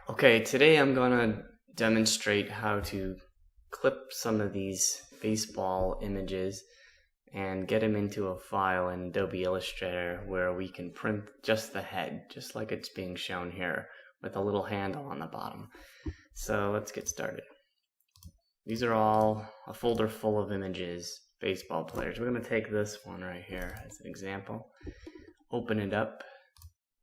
Okay, today I'm gonna demonstrate how to clip some of these baseball images and get them into a file in Adobe Illustrator where we can print just the head, just like it's being shown here, with a little handle on the bottom. So let's get started. These are all a folder full of images, baseball players. We're gonna take this one right here as an example, open it up,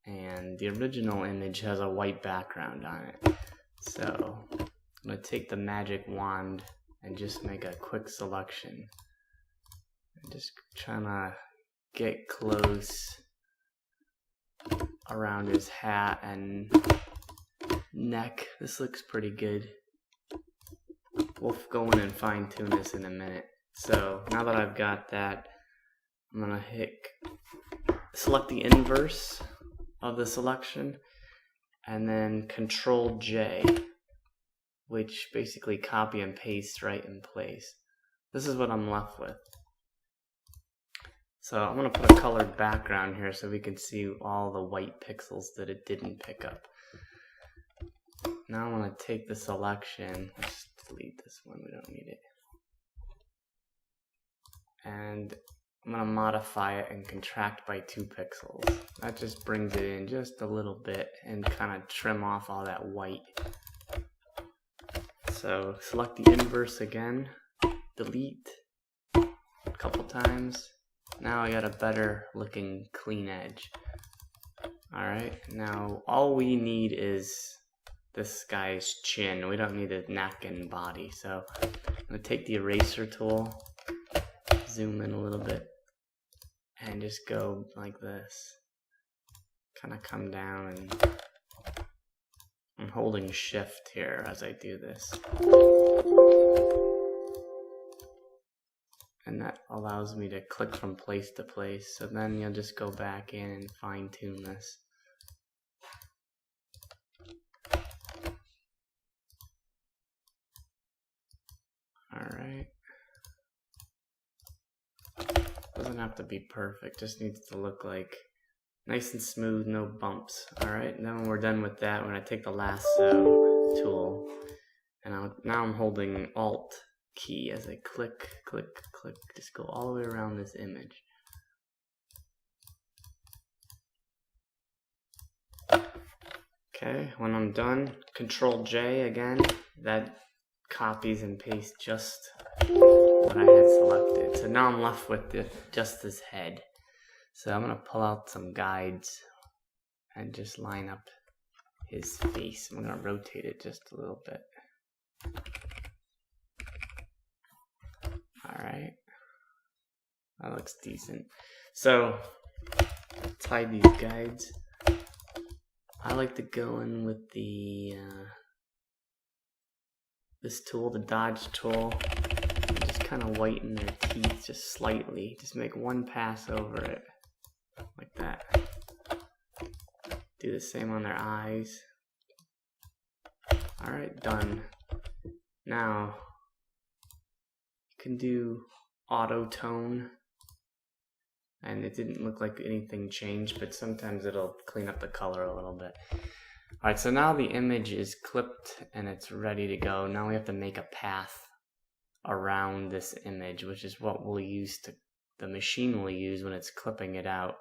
and the original image has a white background on it. So I'm going to take the magic wand and just make a quick selection. I'm just trying to get close around his hat and neck. This looks pretty good. We'll go in and fine tune this in a minute. So now that I've got that, I'm going to select the inverse of the selection and then Control J, which basically copy and paste right in place. This is what I'm left with. So I'm going to put a colored background here so we can see all the white pixels that it didn't pick up. Now I'm going to take the selection, let's delete this one, we don't need it, and I'm going to modify it and contract by 2 pixels. That just brings it in just a little bit and kind of trim off all that white. So select the inverse again, delete a couple times. Now I got a better looking clean edge. Alright, now all we need is this guy's chin. We don't need his neck and body. So I'm going to take the eraser tool, zoom in a little bit, and just go like this. Kind of come down, and I'm holding shift here as I do this. And that allows me to click from place to place. So then you'll just go back in and fine tune this. Alright. Doesn't have to be perfect, just needs to look like nice and smooth, no bumps. Alright, and then when we're done with that, we're going to take the lasso tool, and now I'm holding Alt key as I click, click, click, just go all the way around this image. Okay, when I'm done, Control J again, that copies and pastes just what I had selected. So now I'm left with just this head. So I'm going to pull out some guides and just line up his face. I'm going to rotate it just a little bit. Alright. That looks decent. So, let's hide these guides. I like to go in with the this tool, the dodge tool. Just kind of whiten their teeth just slightly. Just make one pass over it. Like that. Do the same on their eyes. Alright, done. Now, you can do auto tone. And it didn't look like anything changed, but sometimes it'll clean up the color a little bit. Alright, so now the image is clipped and it's ready to go. Now we have to make a path around this image, which is what we'll use the machine will use when it's clipping it out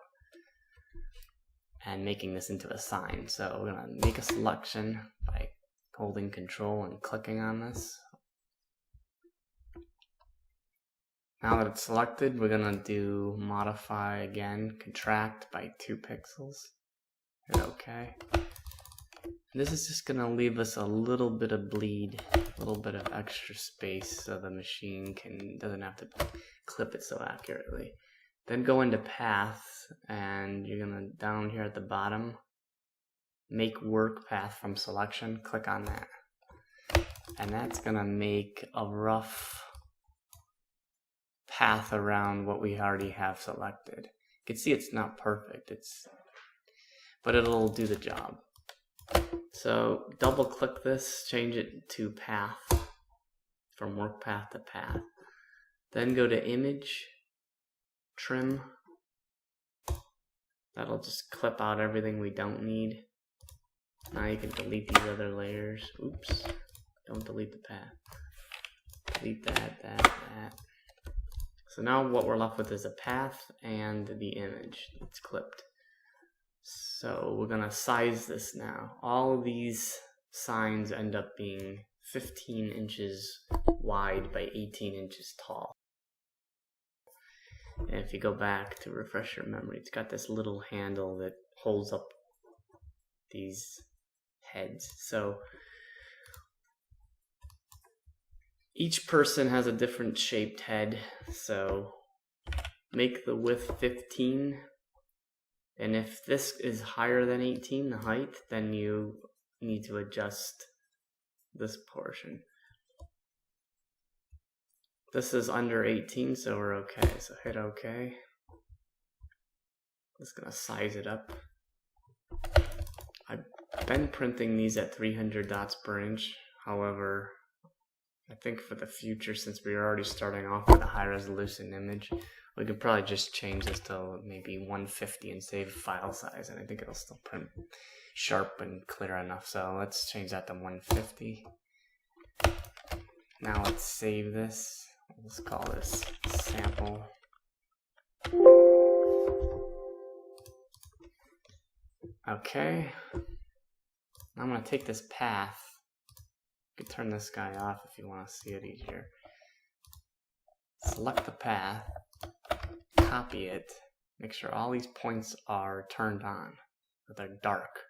and making this into a sign. So we're going to make a selection by holding Control and clicking on this. Now that it's selected, we're going to do modify again, contract by 2 pixels. Hit OK. This is just going to leave us a little bit of bleed, a little bit of extra space so the machine doesn't have to clip it so accurately. Then go into path, and you're going to, down here at the bottom, make work path from selection, click on that. And that's going to make a rough path around what we already have selected. You can see it's not perfect, but it'll do the job. So double click this, change it to path, from work path to path. Then go to image, trim. That'll just clip out everything we don't need. Now you can delete these other layers. Oops. Don't delete the path. Delete that. So now what we're left with is a path and the image that's clipped. So we're gonna size this now. All of these signs end up being 15 inches wide by 18 inches tall. And if you go back to refresh your memory, it's got this little handle that holds up these heads. So each person has a different shaped head, so make the width 15, and if this is higher than 18, the height, then you need to adjust this portion. This is under 18, so we're okay, so hit OK. Just gonna size it up. I've been printing these at 300 dots per inch, however, I think for the future, since we're already starting off with a high resolution image, we could probably just change this to maybe 150 and save file size, and I think it'll still print sharp and clear enough. So let's change that to 150. Now let's save this. Let's call this sample. Okay. I'm going to take this path. You can turn this guy off if you want to see it easier. Select the path, copy it, make sure all these points are turned on, that they're dark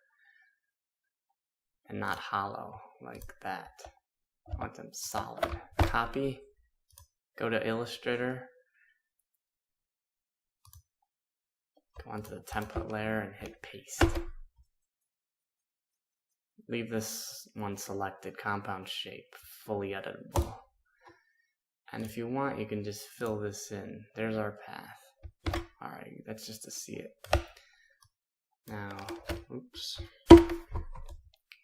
and not hollow like that. I want them solid. Copy, go to Illustrator, go onto the template layer and hit paste. Leave this one selected, compound shape, fully editable. And if you want, you can just fill this in. There's our path. Alright, that's just to see it. Now, oops.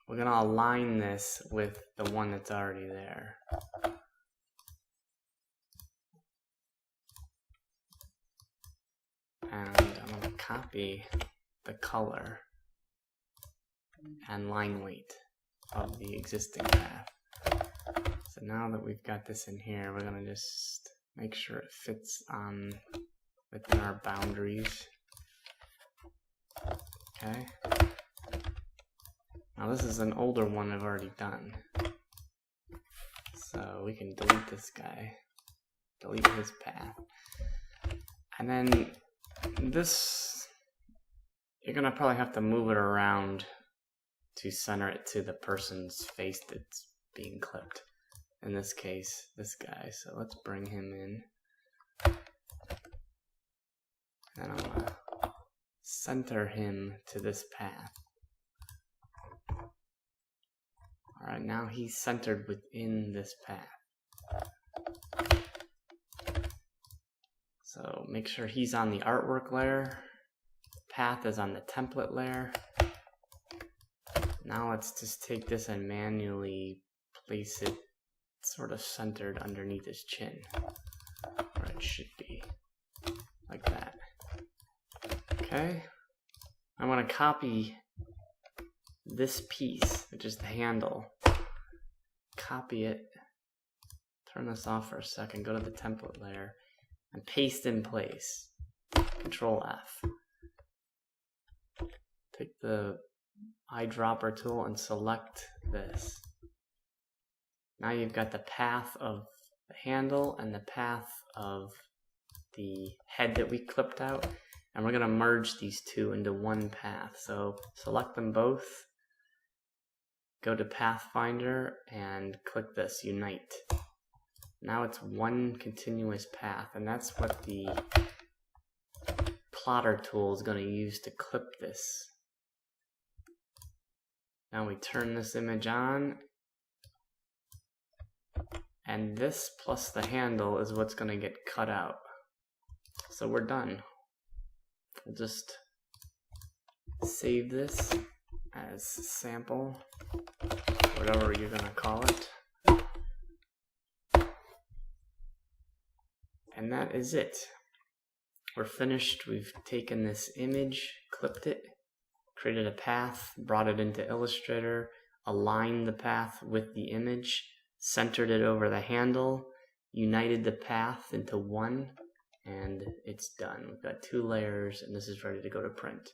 We're gonna align this with the one that's already there. And I'm gonna copy the color and line weight of the existing path. So now that we've got this in here, we're gonna just make sure it fits on within our boundaries. Okay. Now this is an older one I've already done. So we can delete this guy, delete his path. And then this, you're gonna probably have to move it around to center it to the person's face that's being clipped. In this case, this guy. So let's bring him in. And I'm gonna center him to this path. Alright, now he's centered within this path. So make sure he's on the artwork layer. Path is on the template layer. Now let's just take this and manually place it sort of centered underneath his chin, where it should be, like that. Okay, I want to copy this piece, which is the handle, copy it, turn this off for a second, go to the template layer, and paste in place. Control F. Take the eyedropper tool and select this. Now you've got the path of the handle and the path of the head that we clipped out, and we're going to merge these two into one path. So select them both, go to Pathfinder, and click this, Unite. Now it's one continuous path, and that's what the plotter tool is going to use to clip this. Now we turn this image on, and this plus the handle is what's going to get cut out. So we're done. We'll just save this as sample, whatever you're going to call it. And that is it. We're finished. We've taken this image, clipped it, created a path, brought it into Illustrator, aligned the path with the image, centered it over the handle, united the path into one, and it's done. We've got 2 layers, and this is ready to go to print.